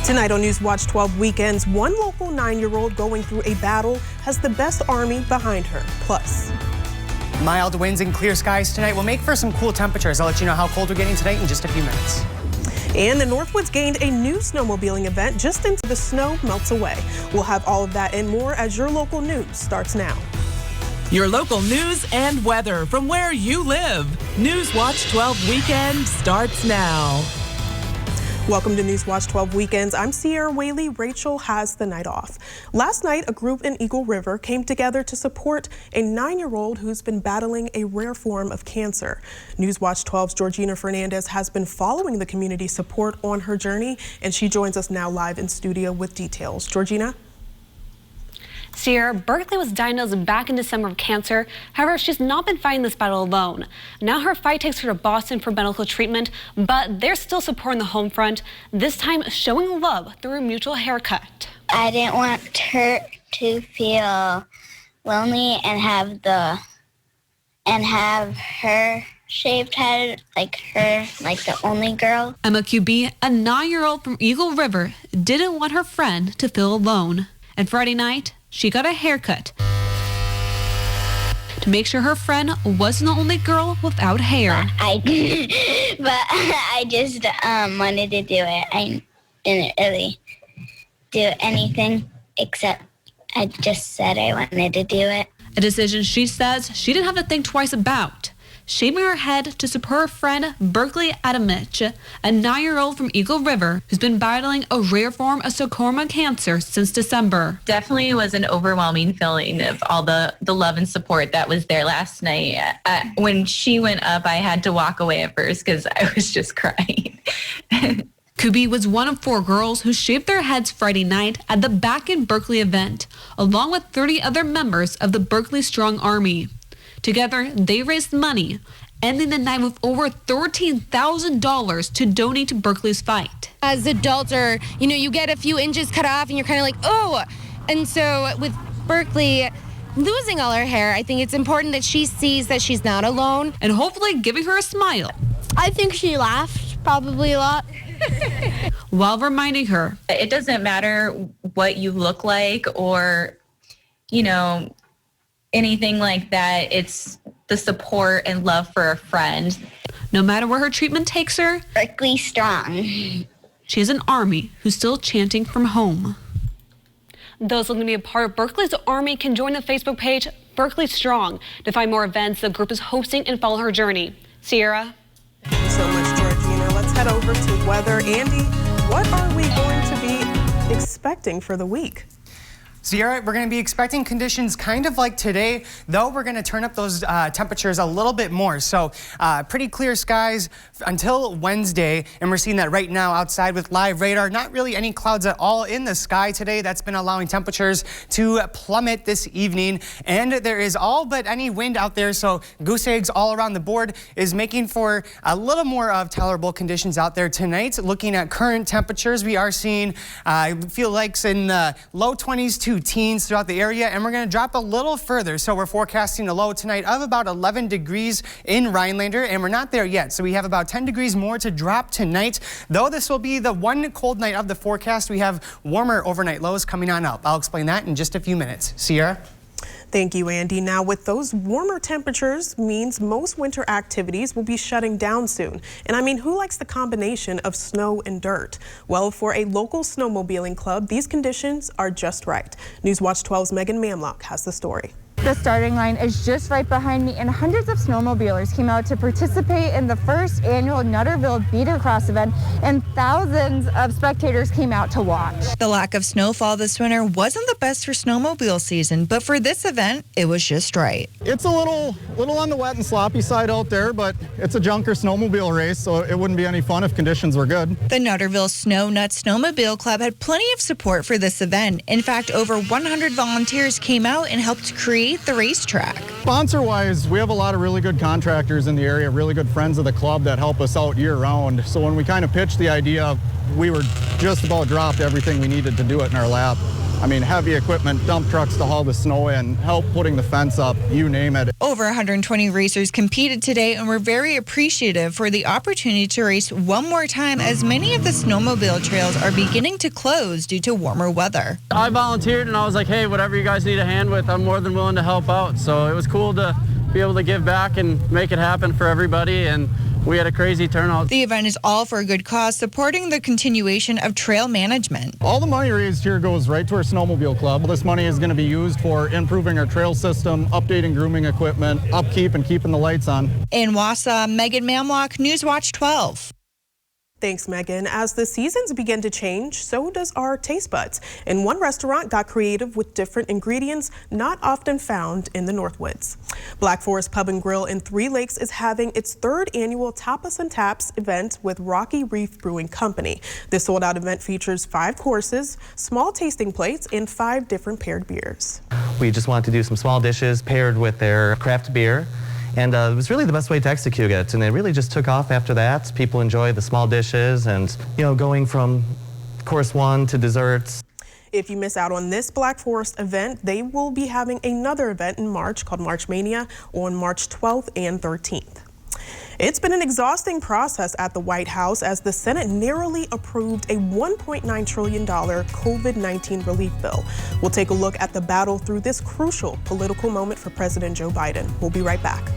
Tonight on Newswatch 12 Weekends, one local 9-year-old going through a battle has the best army behind her. Plus, mild winds and clear skies tonight will make for some cool temperatures. I'll let you know how cold we're getting tonight in just a few minutes. And the Northwoods gained a new snowmobiling event just into the snow melts away. We'll have all of that and more as your local news starts now. Your local news and weather from where you live. Newswatch 12 Weekend starts now. Welcome to Newswatch 12 Weekends. I'm Sierra Whaley. Rachel has the night off. Last night, a group in Eagle River came together to support a 9-year-old who's been battling a rare form of cancer. Newswatch 12's Georgina Fernandez has been following the community support on her journey, and she joins us now live in studio with details. Georgina? Sierra, Berkeley was diagnosed back in December of cancer. However, she's not been fighting this battle alone. Now her fight takes her to Boston for medical treatment, but they're still supporting the home front, this time showing love through a mutual haircut. I didn't want her to feel lonely and have her shaved head like the only girl. Emma QB, a 9-year-old from Eagle River, didn't want her friend to feel alone. And Friday night, she got a haircut to make sure her friend wasn't the only girl without hair. I just wanted to do it. I didn't really do anything except I just said I wanted to do it. A decision she says she didn't have to think twice about. Shaving her head to support her friend Berkeley Adamich, a 9-year-old from Eagle River who's been battling a rare form of sarcoma cancer since December. Definitely was an overwhelming feeling of all the love and support that was there last night. When she went up, I had to walk away at first because I was just crying. Kubi was one of 4 girls who shaved their heads Friday night at the Back in Berkeley event, along with 30 other members of the Berkeley Strong Army. Together, they raised money, ending the night with over $13,000 to donate to Berkeley's fight. As adults, you get a few inches cut off and you're kind of like, oh. And so with Berkeley losing all her hair, I think it's important that she sees that she's not alone. And hopefully giving her a smile. I think she laughed probably a lot. While reminding her, it doesn't matter what you look like or, anything like that. It's the support and love for a friend. No matter where her treatment takes her, Berkeley strong. She has an army who's still chanting from home. Those looking to be a part of Berkeley's army can join the Facebook page Berkeley Strong to find more events the group is hosting and follow her journey. Sierra? Thank you so much, Georgina. Let's head over to weather. Andy, what are we going to be expecting for the week? Sierra, we're going to be expecting conditions kind of like today, though we're going to turn up those temperatures a little bit more. So pretty clear skies until Wednesday, and we're seeing that right now outside with live radar. Not really any clouds at all in the sky today. That's been allowing temperatures to plummet this evening, and there is all but any wind out there, so goose eggs all around the board is making for a little more of tolerable conditions out there tonight. Looking at current temperatures, we are seeing feel like in the low 20s to teens throughout the area, and we're going to drop a little further. So we're forecasting a low tonight of about 11 degrees in Rhinelander, and we're not there yet. So we have about 10 degrees more to drop tonight. Though this will be the one cold night of the forecast, we have warmer overnight lows coming on up. I'll explain that in just a few minutes. Sierra? Thank you, Andy. Now, with those warmer temperatures means most winter activities will be shutting down soon. And I mean, who likes the combination of snow and dirt? Well, for a local snowmobiling club, these conditions are just right. Newswatch 12's Megan Mamlock has the story. The starting line is just right behind me, and hundreds of snowmobilers came out to participate in the first annual Nutterville Beater Cross event, and thousands of spectators came out to watch. The lack of snowfall this winter wasn't the best for snowmobile season, but for this event, it was just right. It's a little on the wet and sloppy side out there, but it's a junker snowmobile race, so it wouldn't be any fun if conditions were good. The Nutterville Snow Nut Snowmobile Club had plenty of support for this event. In fact, over 100 volunteers came out and helped create the racetrack. Sponsor-wise, we have a lot of really good contractors in the area, really good friends of the club that help us out year-round. So when we kind of pitched the idea, we were just about dropped everything we needed to do it in our lap. I mean, heavy equipment, dump trucks to haul the snow in, help putting the fence up, you name it. Over 120 racers competed today and were very appreciative for the opportunity to race one more time, as many of the snowmobile trails are beginning to close due to warmer weather. I volunteered and I was like, hey, whatever you guys need a hand with, I'm more than willing to help out. So it was cool to be able to give back and make it happen for everybody, and we had a crazy turnout. The event is all for a good cause, supporting the continuation of trail management. All the money raised here goes right to our snowmobile club. This money is going to be used for improving our trail system, updating grooming equipment, upkeep, and keeping the lights on. In Wausau, Megan Mamlock, Newswatch 12. Thanks, Megan. As the seasons begin to change, so does our taste buds. And one restaurant got creative with different ingredients not often found in the Northwoods. Black Forest Pub and Grill in Three Lakes is having its 3rd annual Tapas and Taps event with Rocky Reef Brewing Company. This sold-out event features 5 courses, small tasting plates, and 5 different paired beers. We just wanted to do some small dishes paired with their craft beer. And it was really the best way to execute it, and it really just took off after that. People enjoyed the small dishes and, going from course 1 to desserts. If you miss out on this Black Forest event, they will be having another event in March called March Mania on March 12th and 13th. It's been an exhausting process at the White House as the Senate narrowly approved a $1.9 trillion COVID-19 relief bill. We'll take a look at the battle through this crucial political moment for President Joe Biden. We'll be right back.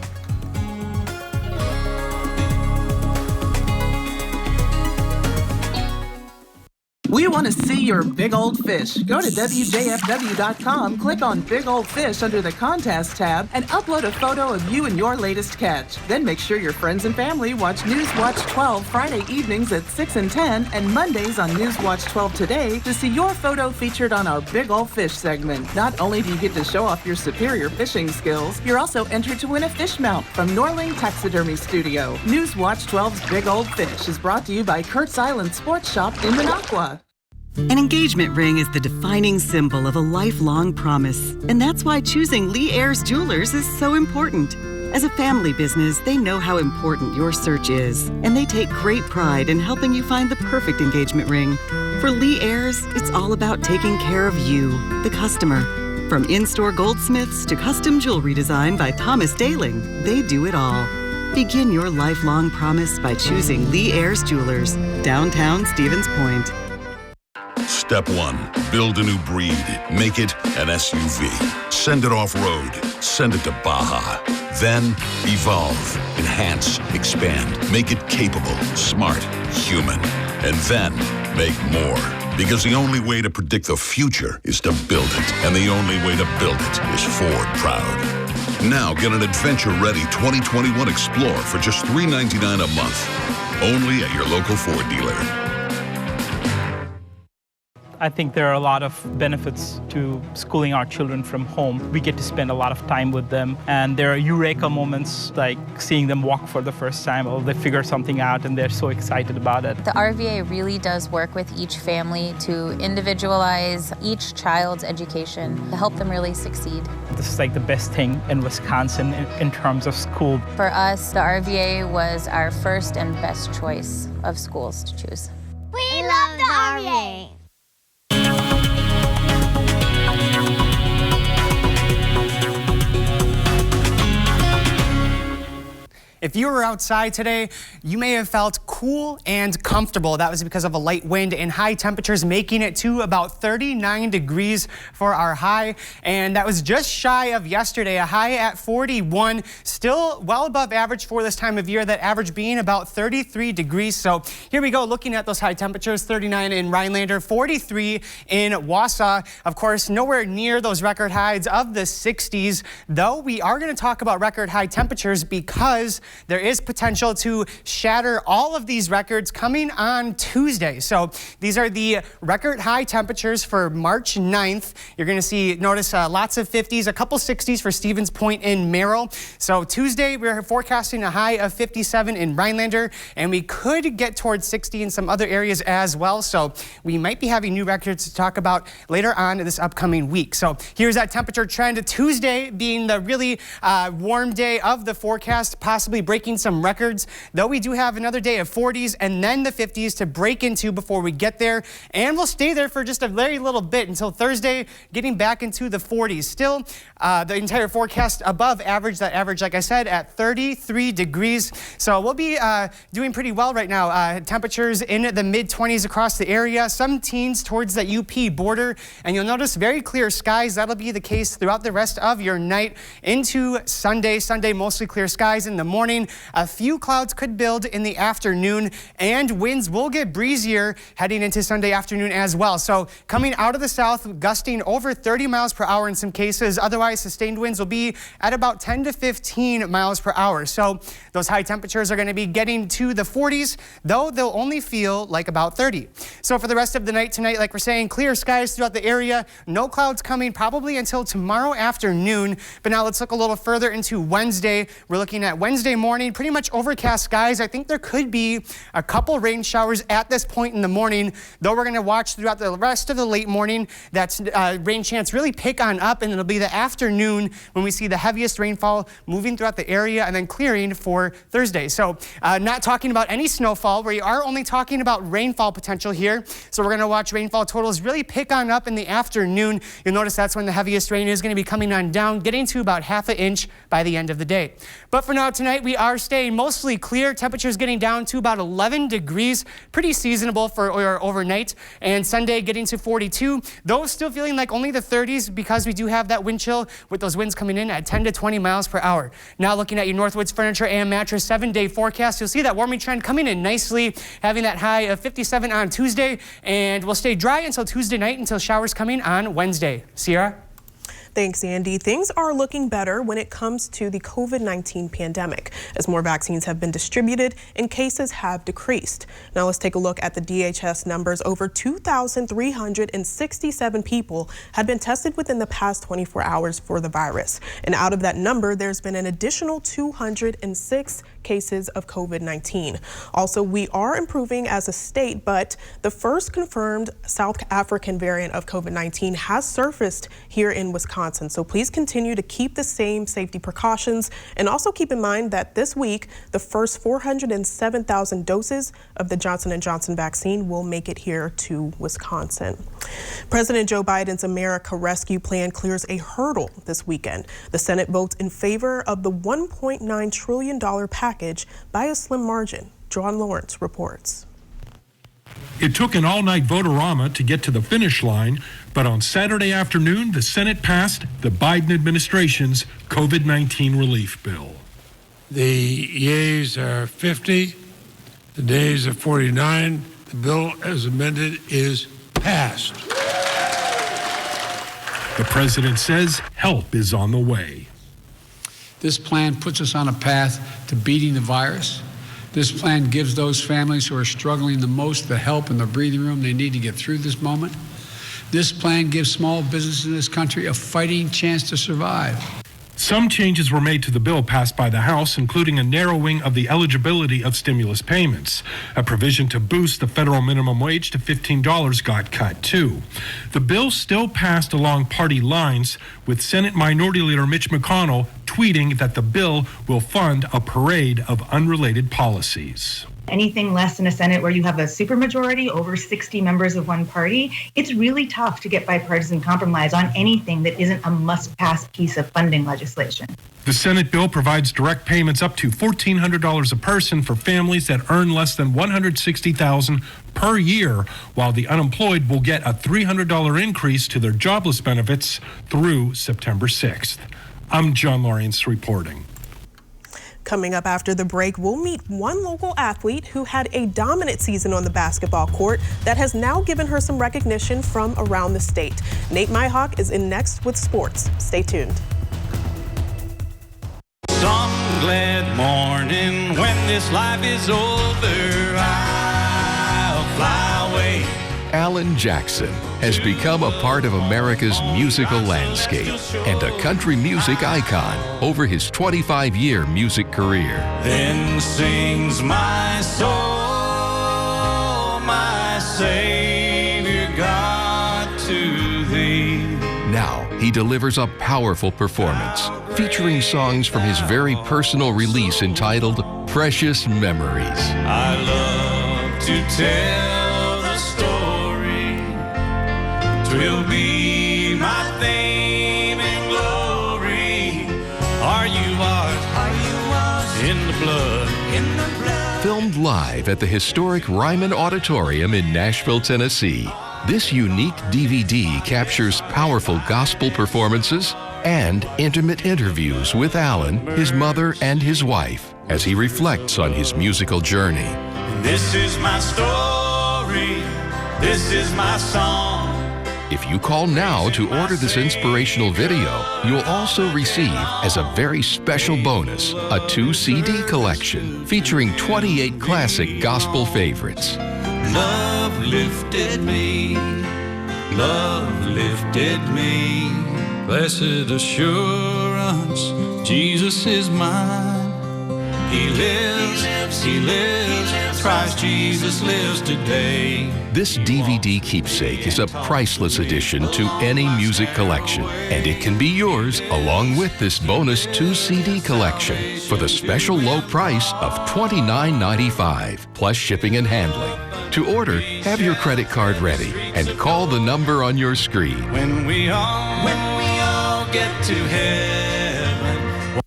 We want to see your big old fish. Go to WJFW.com, click on Big Old Fish under the Contest tab, and upload a photo of you and your latest catch. Then make sure your friends and family watch Newswatch 12 Friday evenings at 6 and 10 and Mondays on Newswatch 12 Today to see your photo featured on our Big Old Fish segment. Not only do you get to show off your superior fishing skills, you're also entered to win a fish mount from Norling Taxidermy Studio. Newswatch 12's Big Old Fish is brought to you by Kurt's Island Sports Shop in Minocqua. An engagement ring is the defining symbol of a lifelong promise, and that's why choosing Lee Ayres Jewelers is so important. As a family business, they know how important your search is, and they take great pride in helping you find the perfect engagement ring. For Lee Ayres, it's all about taking care of you, the customer. From in-store goldsmiths to custom jewelry design by Thomas Daling, they do it all. Begin your lifelong promise by choosing Lee Ayres Jewelers, downtown Stevens Point. Step 1, build a new breed. Make it an SUV. Send it off-road. Send it to Baja. Then, evolve, enhance, expand. Make it capable, smart, human. And then, make more. Because the only way to predict the future is to build it. And the only way to build it is Ford Proud. Now get an adventure-ready 2021 Explorer for just $399 a month. Only at your local Ford dealer. I think there are a lot of benefits to schooling our children from home. We get to spend a lot of time with them, and there are eureka moments like seeing them walk for the first time, or they figure something out and they're so excited about it. The RVA really does work with each family to individualize each child's education to help them really succeed. This is like the best thing in Wisconsin in terms of school. For us, the RVA was our first and best choice of schools to choose. We love the RVA. If you were outside today, you may have felt cool and comfortable. That was because of a light wind and high temperatures, making it to about 39 degrees for our high. And that was just shy of yesterday, a high at 41, still well above average for this time of year, that average being about 33 degrees. So here we go, looking at those high temperatures, 39 in Rhinelander, 43 in Wausau. Of course, nowhere near those record highs of the 60s, though we are going to talk about record high temperatures because there is potential to shatter all of these records coming on Tuesday. So these are the record high temperatures for March 9th. You're going to notice lots of 50s, a couple 60s for Stevens Point and Merrill. So Tuesday, we're forecasting a high of 57 in Rhinelander, and we could get towards 60 in some other areas as well. So we might be having new records to talk about later on this upcoming week. So here's that temperature trend. Tuesday being the really warm day of the forecast, possibly potentially breaking some records, though we do have another day of 40s and then the 50s to break into before we get there. And we'll stay there for just a very little bit until Thursday, getting back into the 40s. Still, the entire forecast above average, that average, like I said, at 33 degrees. So we'll be doing pretty well right now. Temperatures in the mid-20s across the area, some teens towards the UP border, and you'll notice very clear skies. That'll be the case throughout the rest of your night into Sunday. Sunday, mostly clear skies in the morning. A few clouds could build in the afternoon, and winds will get breezier heading into Sunday afternoon as well. So coming out of the south, gusting over 30 miles per hour in some cases. Otherwise, sustained winds will be at about 10 to 15 miles per hour. So those high temperatures are going to be getting to the 40s, though they'll only feel like about 30. So for the rest of the night tonight, like we're saying, clear skies throughout the area. No clouds coming probably until tomorrow afternoon. But now let's look a little further into Wednesday. We're looking at Wednesday morning, pretty much overcast skies. I think there could be a couple rain showers at this point in the morning, though we're going to watch throughout the rest of the late morning that rain chance really pick on up, and it'll be the afternoon when we see the heaviest rainfall moving throughout the area and then clearing for Thursday. So not talking about any snowfall. We are only talking about rainfall potential here. So we're going to watch rainfall totals really pick on up in the afternoon. You'll notice that's when the heaviest rain is going to be coming on down, getting to about half an inch by the end of the day. But for now tonight, we are staying mostly clear. Temperatures getting down to about 11 degrees, pretty seasonable for overnight. And Sunday getting to 42, though still feeling like only the 30s because we do have that wind chill with those winds coming in at 10 to 20 miles per hour. Now looking at your Northwoods Furniture and Mattress 7-day forecast, you'll see that warming trend coming in nicely, having that high of 57 on Tuesday, and we'll stay dry until Tuesday night until showers coming on Wednesday. Sierra? Thanks, Andy. Things are looking better when it comes to the COVID-19 pandemic, as more vaccines have been distributed and cases have decreased. Now let's take a look at the DHS numbers. Over 2,367 people had been tested within the past 24 hours for the virus. And out of that number, there's been an additional 206 cases of COVID-19. Also, we are improving as a state, but the first confirmed South African variant of COVID-19 has surfaced here in Wisconsin. So please continue to keep the same safety precautions, and also keep in mind that this week, the first 407,000 doses of the Johnson & Johnson vaccine will make it here to Wisconsin. President Joe Biden's America Rescue Plan clears a hurdle this weekend. The Senate votes in favor of the $1.9 trillion package by a slim margin. John Lawrence reports. It took an all-night vote-a-rama to get to the finish line, but on Saturday afternoon, the Senate passed the Biden administration's COVID-19 relief bill. The yeas are 50, the nays are 49. The bill as amended is passed. The president says help is on the way. This plan puts us on a path to beating the virus. This plan gives those families who are struggling the most the help and the breathing room they need to get through this moment. This plan gives small businesses in this country a fighting chance to survive. Some changes were made to the bill passed by the House, including a narrowing of the eligibility of stimulus payments. A provision to boost the federal minimum wage to $15 got cut, too. The bill still passed along party lines, with Senate Minority Leader Mitch McConnell tweeting that the bill will fund a parade of unrelated policies. Anything less in a Senate where you have a supermajority, over 60 members of one party, it's really tough to get bipartisan compromise on anything that isn't a must-pass piece of funding legislation. The Senate bill provides direct payments up to $1,400 a person for families that earn less than $160,000 per year, while the unemployed will get a $300 increase to their jobless benefits through September 6th. I'm John Lawrence reporting. Coming up after the break, we'll meet one local athlete who had a dominant season on the basketball court that has now given her some recognition from around the state. Nate Myhawk is in next with sports. Stay tuned. Some glad morning when this life is over, I'll fly away. Alan Jackson has become a part of America's musical landscape and a country music icon over his 25-year music career. Then sings my soul, my Savior God, to thee. Now he delivers a powerful performance featuring songs from his very personal release entitled Precious Memories. I love to tell the story. 'Twill be my fame and glory. Are you ours? In the blood. Filmed live at the historic Ryman Auditorium in Nashville, Tennessee, this unique DVD captures powerful gospel performances and intimate interviews with Alan, his mother, and his wife as he reflects on his musical journey. This is my story. This is my song. If you call now to order this inspirational video, you'll also receive, as a very special bonus, a 2 CD collection featuring 28 classic gospel favorites. Love lifted me. Love lifted me. Blessed assurance, Jesus is mine. He lives, he lives, Christ Jesus lives today. This DVD keepsake is a priceless addition to any music collection, and it can be yours along with this bonus 2 CD collection for the special low price of $29.95 plus shipping and handling. To order, have your credit card ready and call the number on your screen. When we all get to heaven.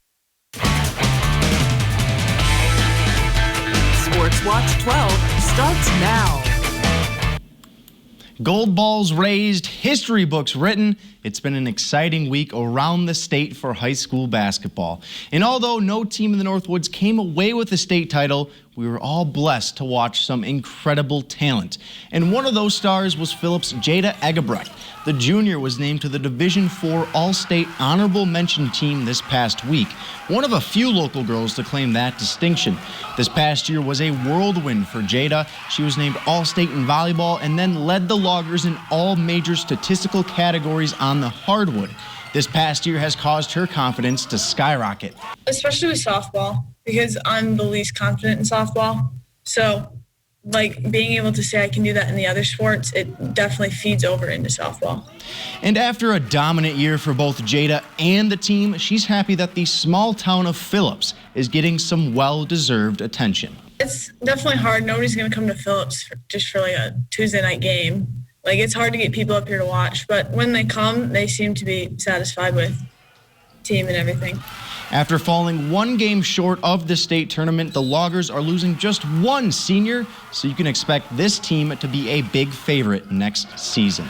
Sports Watch 12 starts now. Gold balls raised, history books written. It's been an exciting week around the state for high school basketball. And although no team in the Northwoods came away with the state title, we were all blessed to watch some incredible talent. And one of those stars was Phillips' Jada Egebrecht. The junior was named to the Division IV All-State Honorable Mention team this past week, one of a few local girls to claim that distinction. This past year was a whirlwind for Jada. She was named All-State in volleyball and then led the Loggers in all major statistical categories on the hardwood. This past year has caused her confidence to skyrocket. Especially with softball, because I'm the least confident in softball. So, being able to say I can do that in the other sports, it definitely feeds over into softball. And after a dominant year for both Jada and the team, she's happy that the small town of Phillips is getting some well-deserved attention. It's definitely hard. Nobody's going to come to Phillips just for a Tuesday night game. It's hard to get people up here to watch, but when they come, they seem to be satisfied with the team and everything. After falling one game short of the state tournament, the Loggers are losing just one senior, so you can expect this team to be a big favorite next season.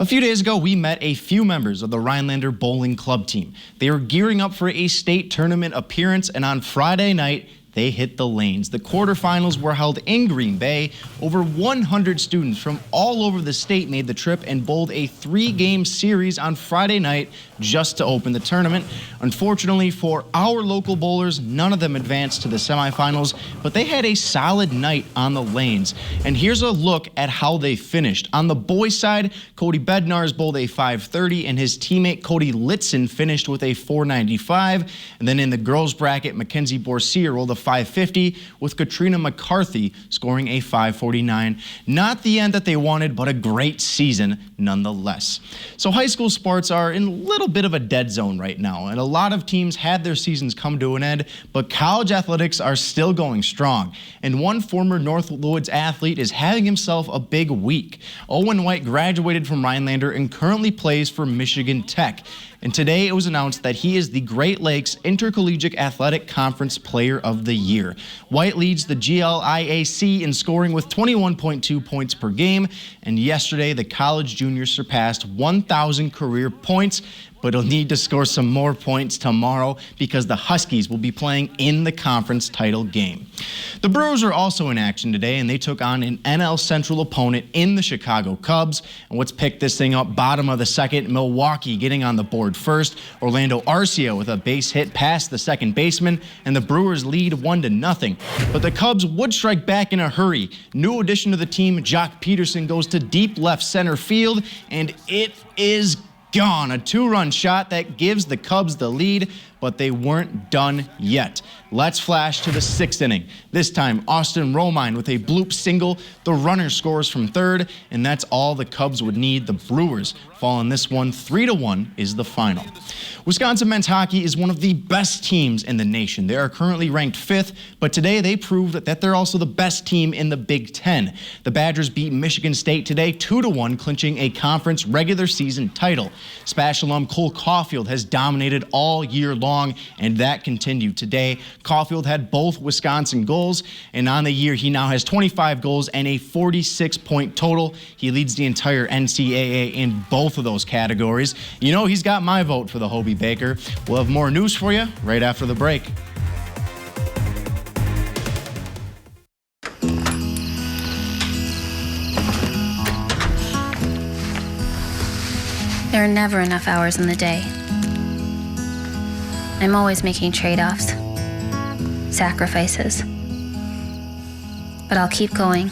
A few days ago, we met a few members of the Rhinelander Bowling Club team. They were gearing up for a state tournament appearance, and on Friday night, they hit the lanes. The quarterfinals were held in Green Bay. Over 100 students from all over the state made the trip and bowled a 3-game series on Friday night just to open the tournament. Unfortunately for our local bowlers, none of them advanced to the semifinals, but they had a solid night on the lanes. And here's a look at how they finished. On the boys' side, Cody Bednarz bowled a 530, and his teammate Cody Litzen finished with a 495. And then in the girls' bracket, Mackenzie Borsier rolled a 550, with Katrina McCarthy scoring a 549. Not the end that they wanted, but a great season nonetheless. So high school sports are in a little bit of a dead zone right now, and a lot of teams had their seasons come to an end, but college athletics are still going strong. And one former Northwoods athlete is having himself a big week. Owen White graduated from Rhinelander and currently plays for Michigan Tech. And today it was announced that he is the Great Lakes Intercollegiate Athletic Conference Player of the Year. White leads the GLIAC in scoring with 21.2 points per game, and yesterday the college junior surpassed 1,000 career points, but he'll need to score some more points tomorrow because the Huskies will be playing in the conference title game. The Brewers are also in action today, and they took on an NL Central opponent in the Chicago Cubs. And let's pick this thing up bottom of the second. Milwaukee getting on the board first. Orlando Arcia with a base hit past the second baseman, and the Brewers lead 1-0. But the Cubs would strike back in a hurry. New addition to the team, Jock Peterson, goes to deep left center field, and it is gone. A 2-run shot that gives the Cubs the lead, but they weren't done yet. Let's flash to the 6th inning. This time, Austin Romine with a bloop single. The runner scores from third, and that's all the Cubs would need. The Brewers fall in this one. 3-1 is the final. Wisconsin men's hockey is one of the best teams in the nation. They are currently ranked 5th, but today they proved that they're also the best team in the Big Ten. The Badgers beat Michigan State today 2-1, clinching a conference regular season title. Spash alum Cole Caulfield has dominated all year long, and that continued today. Caulfield had both Wisconsin goals, and on the year he now has 25 goals and a 46-point total. He leads the entire NCAA in both of those categories. You know he's got my vote for the Hobie Baker. We'll have more news for you right after the break. There are never enough hours in the day. I'm always making trade-offs, sacrifices. But I'll keep going.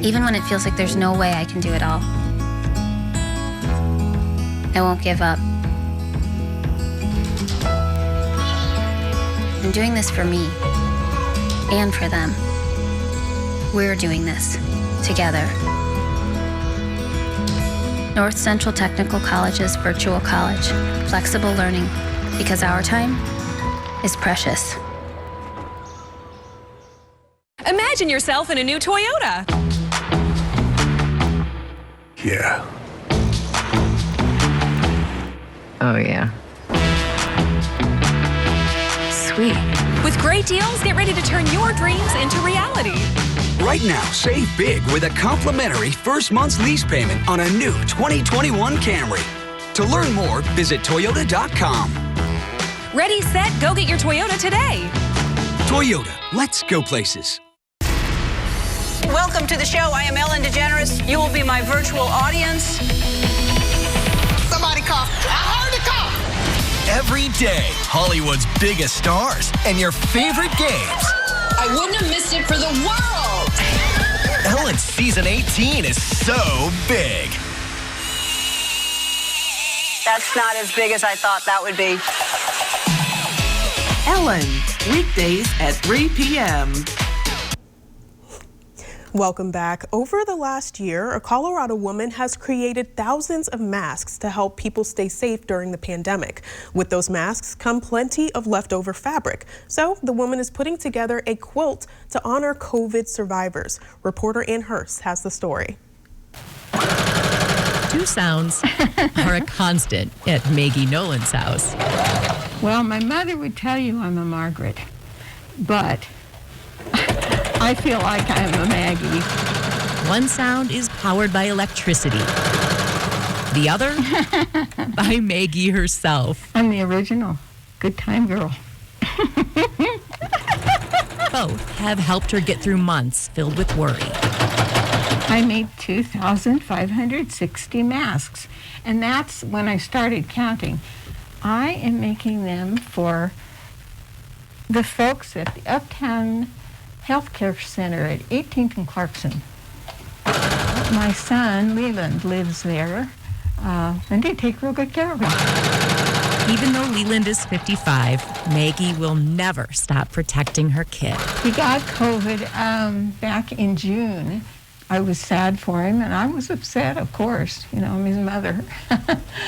Even when it feels like there's no way I can do it all, I won't give up. I'm doing this for me and for them. We're doing this together. North Central Technical College's virtual college, flexible learning, because our time is precious. Imagine yourself in a new Toyota. Yeah. Oh, yeah. Sweet. With great deals, get ready to turn your dreams into reality. Right now, save big with a complimentary first month's lease payment on a new 2021 Camry. To learn more, visit Toyota.com. Ready, set, go get your Toyota today. Toyota, let's go places. Welcome to the show. I am Ellen DeGeneres. You will be my virtual audience. Somebody cough. I heard a cough. Every day, Hollywood's biggest stars and your favorite games. I wouldn't have missed it for the world. Ellen's season 18 is so big. That's not as big as I thought that would be. Ellen, weekdays at 3 p.m. Welcome back. Over the last year, a Colorado woman has created thousands of masks to help people stay safe during the pandemic. With those masks come plenty of leftover fabric. So the woman is putting together a quilt to honor COVID survivors. Reporter Ann Hurst has the story. Two sounds are a constant at Maggie Nolan's house. Well, my mother would tell you I'm a Margaret, but I feel like I'm a Maggie. One sound is powered by electricity. The other, by Maggie herself. I'm the original good time girl. Both have helped her get through months filled with worry. I made 2,560 masks, and that's when I started counting. I am making them for the folks at the Uptown Healthcare Center at 18th and Clarkson. My son, Leland, lives there, and they take real good care of him. Even though Leland is 55, Maggie will never stop protecting her kid. He got COVID back in June. I was sad for him, and I was upset, of course. You know, I'm his mother.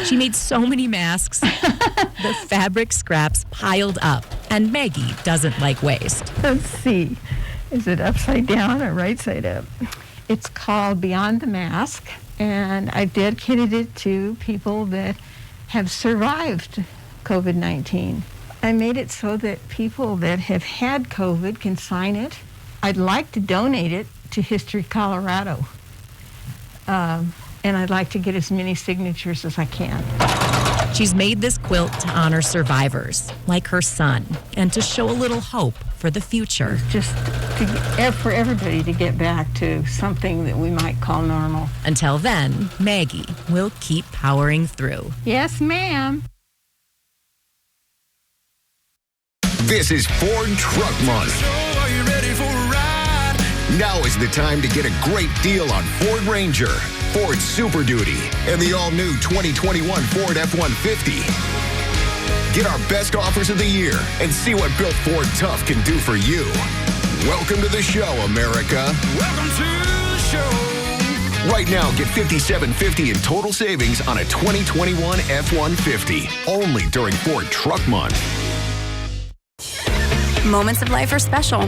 She made so many masks. The fabric scraps piled up, and Maggie doesn't like waste. Let's see. Is it upside down or right side up? It's called Beyond the Mask, and I dedicated it to people that have survived COVID-19. I made it so that people that have had COVID can sign it. I'd like to donate it to History Colorado, and I'd like to get as many signatures as I can. She's made this quilt to honor survivors, like her son, and to show a little hope for the future. Just for everybody to get back to something that we might call normal. Until then, Maggie will keep powering through. Yes, ma'am. This is Ford Truck Month. So are you ready for a ride? Now is the time to get a great deal on Ford Ranger, Ford Super Duty, and the all-new 2021 Ford F-150. Get our best offers of the year and see what Built Ford Tough can do for you. Welcome to the show, America. Welcome to the show. Right now, get $5,750 in total savings on a 2021 F-150. Only during Ford Truck Month. Moments of life are special,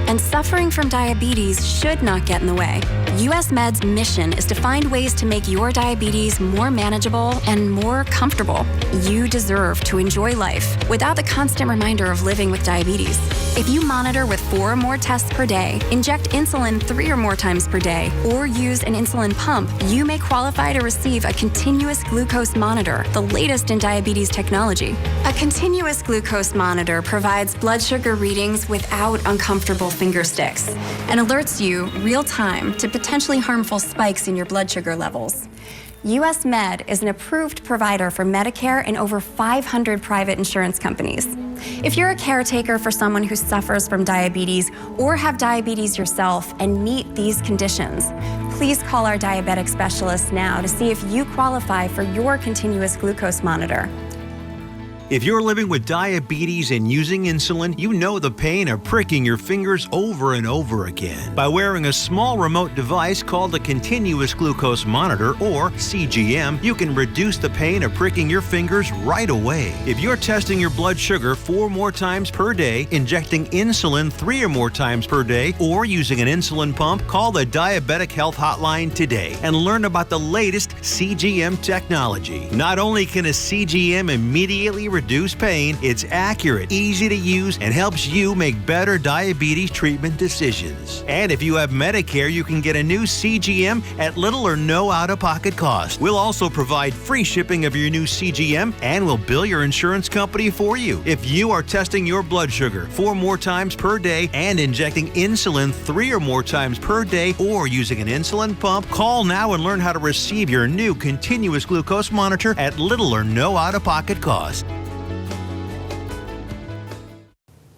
and suffering from diabetes should not get in the way. US Med's mission is to find ways to make your diabetes more manageable and more comfortable. You deserve to enjoy life without the constant reminder of living with diabetes. If you monitor with 4 or more tests per day, inject insulin 3 or more times per day, or use an insulin pump, you may qualify to receive a continuous glucose monitor, the latest in diabetes technology. A continuous glucose monitor provides blood sugar readings without uncomfortable finger sticks and alerts you real time to potentially harmful spikes in your blood sugar levels. US Med is an approved provider for Medicare and over 500 private insurance companies. If you're a caretaker for someone who suffers from diabetes or have diabetes yourself and meet these conditions, please call our diabetic specialist now to see if you qualify for your continuous glucose monitor. If you're living with diabetes and using insulin, you know the pain of pricking your fingers over and over again. By wearing a small remote device called a continuous glucose monitor, or CGM, you can reduce the pain of pricking your fingers right away. If you're testing your blood sugar 4 more times per day, injecting insulin 3 or more times per day, or using an insulin pump, call the Diabetic Health Hotline today and learn about the latest CGM technology. Not only can a CGM immediately reduce pain, it's accurate, easy to use, and helps you make better diabetes treatment decisions. And if you have Medicare, you can get a new CGM at little or no out-of-pocket cost. We'll also provide free shipping of your new CGM, and we'll bill your insurance company for you. If you are testing your blood sugar 4 more times per day and injecting insulin 3 or more times per day, or using an insulin pump, call now and learn how to receive your new continuous glucose monitor at little or no out-of-pocket cost.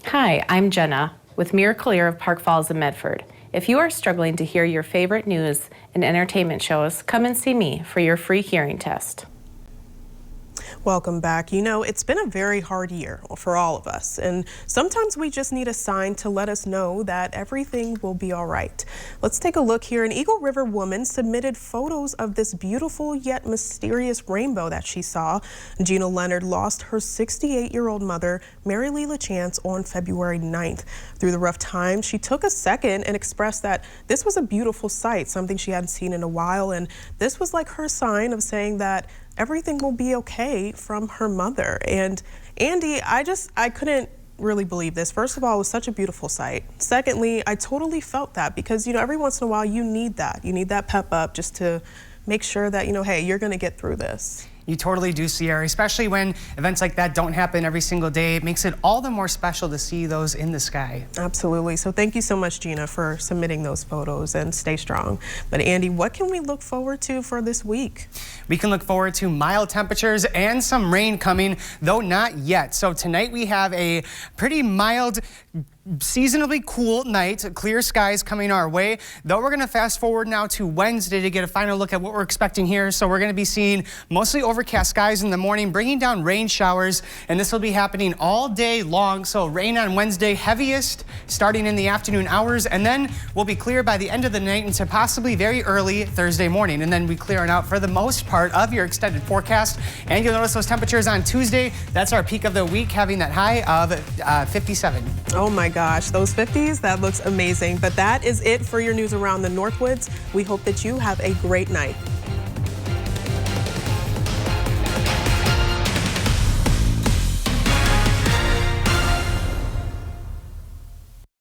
Hi, I'm Jenna with Miracle Ear of Park Falls and Medford. If you are struggling to hear your favorite news and entertainment shows, come and see me for your free hearing test. Welcome back. You know, it's been a very hard year for all of us, and sometimes we just need a sign to let us know that everything will be all right. Let's take a look here. An Eagle River woman submitted photos of this beautiful yet mysterious rainbow that she saw. Gina Leonard lost her 68-year-old mother, Mary Lee LaChance, on February 9th. Through the rough times, she took a second and expressed that this was a beautiful sight, something she hadn't seen in a while, and this was like her sign of saying that everything will be okay from her mother. And Andy, I couldn't really believe this. First of all, it was such a beautiful sight. Secondly, I totally felt that because, you know, every once in a while you need that. You need that pep up just to make sure that, you know, hey, you're going to get through this. You totally do, Sierra, especially when events like that don't happen every single day. It makes it all the more special to see those in the sky. Absolutely. So thank you so much, Gina, for submitting those photos, and stay strong. But Andy, what can we look forward to for this week? We can look forward to mild temperatures and some rain coming, though not yet. So tonight we have a pretty mild, seasonably cool night, clear skies coming our way. Though we're going to fast forward now to Wednesday to get a final look at what we're expecting here. So we're going to be seeing mostly overcast skies in the morning, bringing down rain showers, and this will be happening all day long. So rain on Wednesday, heaviest starting in the afternoon hours, and then we'll be clear by the end of the night into possibly very early Thursday morning, and then we clearing out for the most part of your extended forecast. And you'll notice those temperatures on Tuesday. That's our peak of the week, having that high of 57. Oh my gosh, those 50s, that looks amazing. But that is it for your news around the Northwoods. We hope that you have a great night.